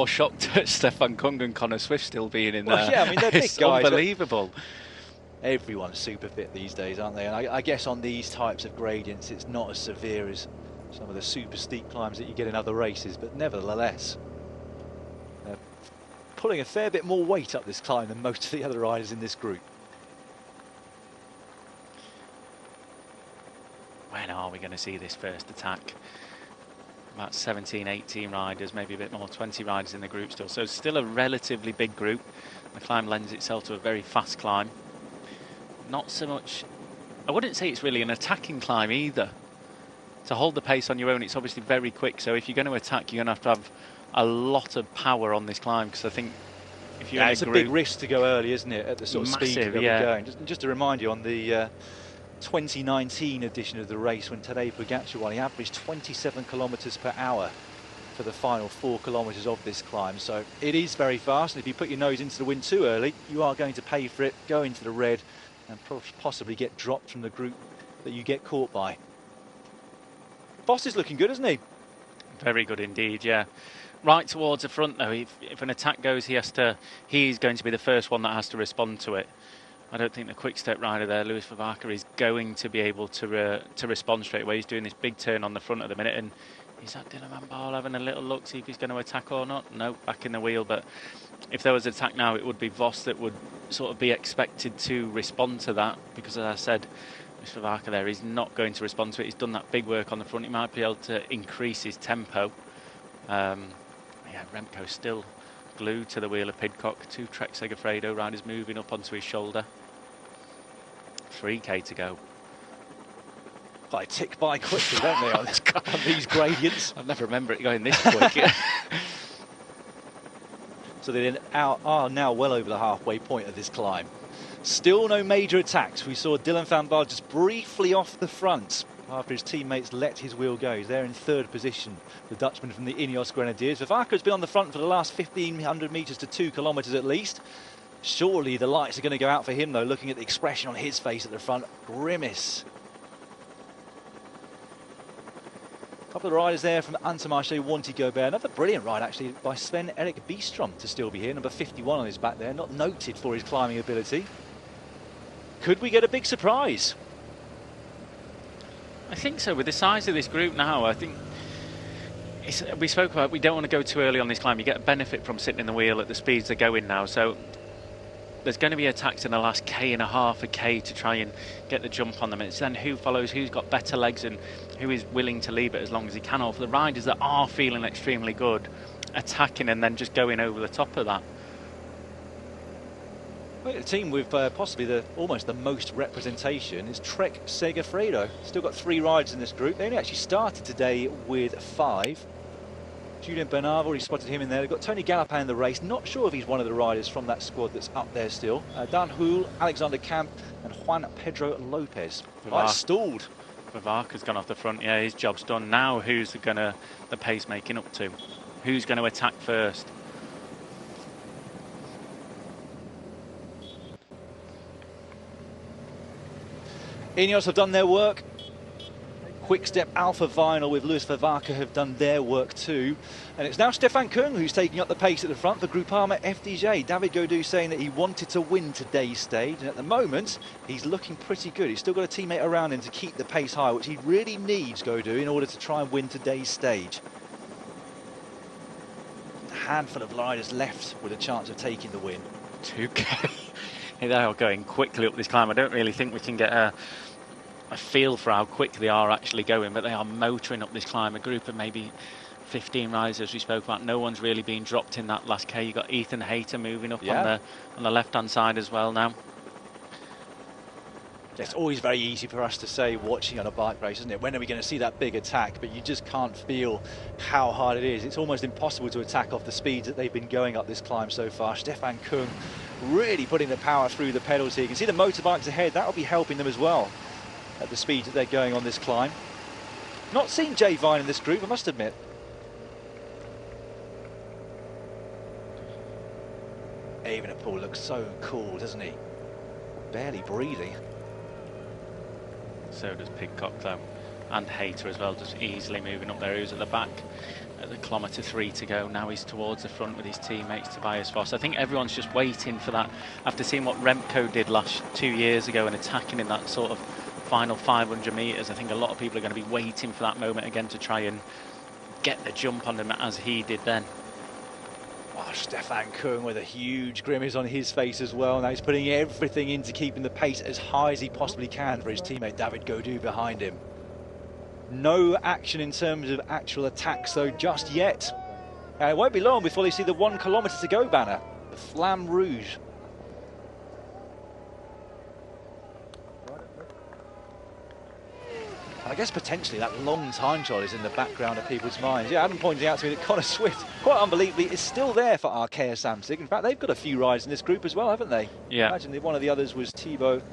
More shocked at Stefan Kung and Connor Swift still being in there. Well, yeah, I mean, they're big It's guys. unbelievable. Everyone's super fit these days, aren't they? And I guess on these types of gradients, it's not as severe as some of the super steep climbs that you get in other races, but nevertheless, they're pulling a fair bit more weight up this climb than most of the other riders in this group. When are we going to see this first attack? About 17, 18 riders, maybe a bit more, 20 riders in the group still. So still a relatively big group. The climb lends itself to a very fast climb. Not so much, I wouldn't say it's really an attacking climb either. To hold the pace on your own, it's obviously very quick. So if you're going to attack, you're going to have a lot of power on this climb. Because I think if you're in it's a a big risk to go early, isn't it? At the sort of speed that we're going. Just to remind you, on the 2019 edition of the race, when Tadej Pogačar won, he averaged 27 kilometers per hour for the final 4 kilometers of this climb. So it is very fast, and if you put your nose into the wind too early, you are going to pay for it, go into the red, and possibly get dropped from the group that you get caught by. Boss is looking good, isn't he? Very good indeed, yeah. Right towards the front though, if an attack goes, he's going to be the first one that has to respond to it. I don't think the quick step rider there, Luis Vavaca, is going to be able to respond straight away. He's doing this big turn on the front at the minute, and is that Dylan Van Baarle having a little look, see if he's going to attack or not? No, back in the wheel. But if there was an attack now, it would be Vos that would sort of be expected to respond to that, because as I said, Luis Vavaca there is not going to respond to it. He's done that big work on the front. He might be able to increase his tempo. Yeah, Remco's still glued to the wheel of Pidcock. 2 Trek Segafredo riders moving up onto his shoulder. 3k to go. They tick by quickly, don't they, on these gradients? I never remember it going this quick. So they are now well over the halfway point of this climb. Still no major attacks. We saw Dylan Van Baarle just briefly off the front after his teammates let his wheel go. He's there in 3rd position, the Dutchman from the Ineos Grenadiers. Vavaca's been on the front for the last 1,500 metres to 2 kilometres at least. Surely the lights are going to go out for him, though, looking at the expression on his face at the front. Grimace. A couple of riders there from Intermarché Wanty-Gobert. Another brilliant ride, actually, by Sven-Erik Bistrom to still be here. Number 51 on his back there, not noted for his climbing ability. Could we get a big surprise? I think so. With the size of this group now, I think we spoke about we don't want to go too early on this climb. You get a benefit from sitting in the wheel at the speeds they're going now. So there's going to be attacks in the last K and a half a K to try and get the jump on them. It's then who follows, who's got better legs, and who is willing to leave it as long as he can. Or for the riders that are feeling extremely good, attacking and then just going over the top of that. Well, the team with possibly almost the most representation is Trek Segafredo. Still got 3 riders in this group. They only actually started today with 5. Julien Bernard, already spotted him in there. They've got Tony Galopin in the race. Not sure if he's one of the riders from that squad that's up there still. Dan Houle, Alexander Camp, and Juan Pedro Lopez. Stalled. Vavaca's gone off the front. Yeah, his job's done. Now who's the pace making up to? Who's going to attack first? Ineos have done their work. Quick Step Alpha Vinyl with Luis Vavaca have done their work too. And it's now Stefan Kung who's taking up the pace at the front for Groupama FDJ. David Gaudu saying that he wanted to win today's stage, and at the moment he's looking pretty good. He's still got a teammate around him to keep the pace high, which he really needs, Gaudu, in order to try and win today's stage. A handful of riders left with a chance of taking the win. 2k. They are going quickly up this climb. I don't really think we can get a feel for how quick they are actually going, but they are motoring up this climb. A group of maybe 15 riders, as we spoke about. No one's really been dropped in that last K. You've got Ethan Hayter moving up on the left-hand side as well now. It's always very easy for us to say, watching on a bike race, isn't it? When are we going to see that big attack? But you just can't feel how hard it is. It's almost impossible to attack off the speeds that they've been going up this climb so far. Stefan Kung really putting the power through the pedals here. You can see the motorbikes ahead. That'll be helping them as well at the speeds that they're going on this climb. Not seen Jay Vine in this group, I must admit. Evenepoel looks so cool, doesn't he? Barely breathing. So does Pidcock though, and Hayter as well, just easily moving up there. Who's at the back? at the kilometre 3 to go. Now he's towards the front with his teammates Tobias Foss. I think everyone's just waiting for that, after seeing what Remco did 2 years ago and attacking in that sort of final 500 metres. I think a lot of people are going to be waiting for that moment again to try and get the jump on them as he did then. Oh, Stefan Kung with a huge grimace on his face as well. Now he's putting everything into keeping the pace as high as he possibly can for his teammate David Gaudu behind him. No action in terms of actual attacks though just yet. It won't be long before they see the 1 kilometre to go banner, the Flamme Rouge. I guess potentially that long time trial is in the background of people's minds. Yeah, Adam pointed out to me that Connor Swift, quite unbelievably, is still there for Arkea Samsic. In fact, they've got a few rides in this group as well, haven't they? Yeah. I imagine one of the others was Thibaut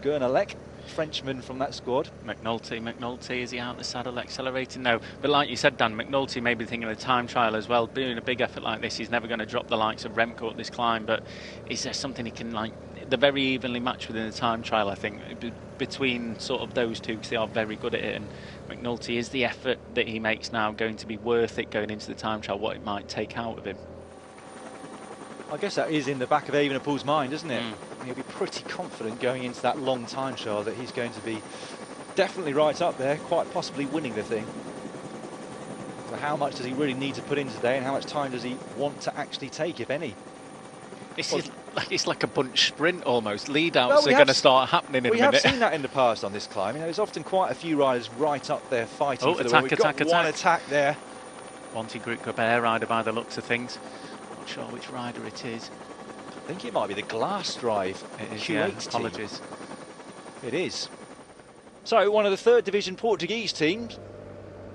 Gernalek, Frenchman from that squad. McNulty, is he out the saddle accelerating? No, but like you said, Dan, McNulty may be thinking of the time trial as well. Doing a big effort like this, he's never going to drop the likes of Remco at this climb, but is there something he can, like, they're very evenly matched within the time trial, I think, between sort of those two, because they are very good at it, and McNulty, is the effort that he makes now going to be worth it going into the time trial, what it might take out of him? I guess that is in the back of Evenepoel's mind, isn't it? He'll be pretty confident going into that long time trial that he's going to be definitely right up there, quite possibly winning the thing. So how much does he really need to put in today, and how much time does he want to actually take, if any? It's like a bunch sprint almost. Lead-outs are going to start happening in a minute. We have seen that in the past on this climb. You know, there's often quite a few riders right up there fighting for the win. We've got one attack there. Wanty Group air rider by the looks of things. Not sure which rider it is. I think it might be the Glass Drive. It is, Q8 yeah. team. Apologies. It is. So one of the 3rd division Portuguese teams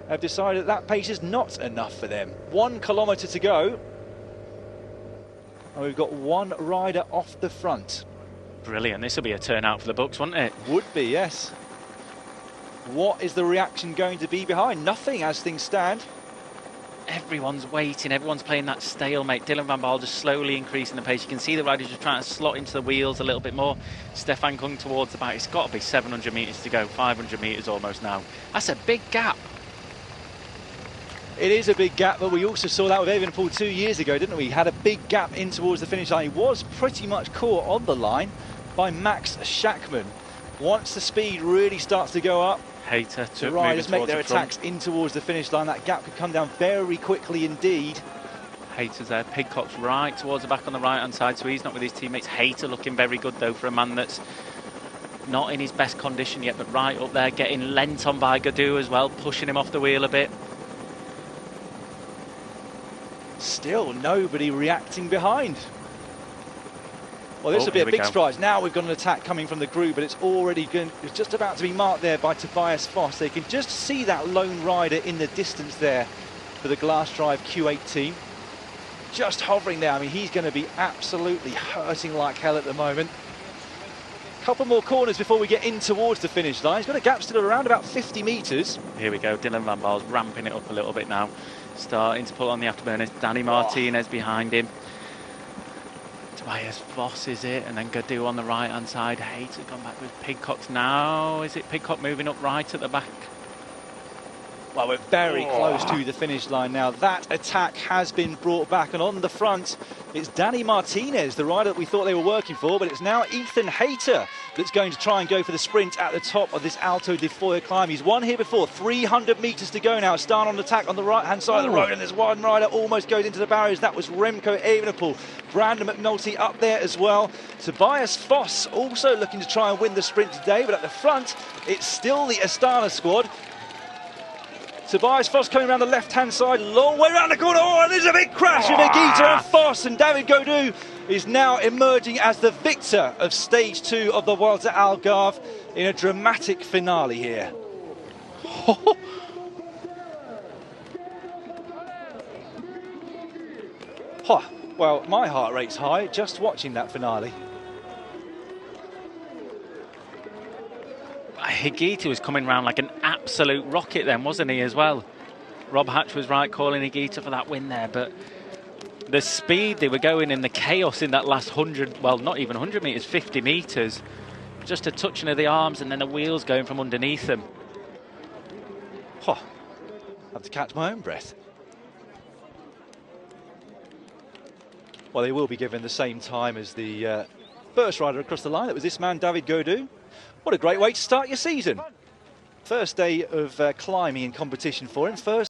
have decided that pace is not enough for them. 1 kilometre to go. And we've got one rider off the front. Brilliant. This will be a turnout for the books, wouldn't it? Would be, yes. What is the reaction going to be behind? Nothing as things stand. Everyone's waiting, everyone's playing that stalemate. Dylan van Baarle just slowly increasing the pace. You can see the riders just trying to slot into the wheels a little bit more. Stefan Kung towards the back. It's got to be 700 metres to go, 500 metres almost now. That's a big gap. It is a big gap, but we also saw that with Evenepoel 2 years ago, didn't we? He had a big gap in towards the finish line. He was pretty much caught on the line by Max Schachmann. Once the speed really starts to go up, the riders make their attacks in towards the finish line. That gap could come down very quickly indeed. Hayter's there. Pidcock's right towards the back on the right-hand side, so he's not with his teammates. Hayter looking very good, though, for a man that's not in his best condition yet, but right up there, getting lent on by Gaudu as well, pushing him off the wheel a bit. Still nobody reacting behind. Well, this will be a big surprise. Now we've got an attack coming from the group, but it's just about to be marked there by Tobias Foss. They can just see that lone rider in the distance there for the Glass Drive Q8 team. Just hovering there. I mean, he's going to be absolutely hurting like hell at the moment. Couple more corners before we get in towards the finish line. He's got a gap still around about 50 metres. Here we go. Dylan van Baarle's ramping it up a little bit now. Starting to pull on the afterburners. Danny Martinez behind him. Tobias Foss is it, and then Gaudu on the right hand side. Hayter's gone back with Pidcock's now. Is it Pidcock moving up right at the back? Well, we're very close to the finish line now. That attack has been brought back, and on the front it's Danny Martinez, the rider that we thought they were working for, but it's now Ethan Hayter that's going to try and go for the sprint at the top of this Alto de Foyer climb. He's won here before. 300 metres to go now. Start on attack on the right-hand side of the road, and there's one rider almost goes into the barriers. That was Remco Evenepoel. Brandon McNulty up there as well. Tobias Foss also looking to try and win the sprint today, but at the front, it's still the Astana squad. Tobias Foss coming around the left-hand side, long way around the corner. Oh, and there's a big crash with Higuita and Foss, and David Gaudu is now emerging as the victor of stage 2 of the Vuelta Algarve in a dramatic finale here. Well, my heart rate's high just watching that finale. Higuita was coming round like an absolute rocket then, wasn't he, as well? Rob Hatch was right calling Higuita for that win there, but the speed they were going in, the chaos in that last 100, well, not even 100 metres, 50 metres, just a touching of the arms and then the wheels going from underneath them. I have to catch my own breath. Well, they will be given the same time as the first rider across the line. That was this man, David Gaudu. What a great way to start your season. First day of climbing and competition for him. First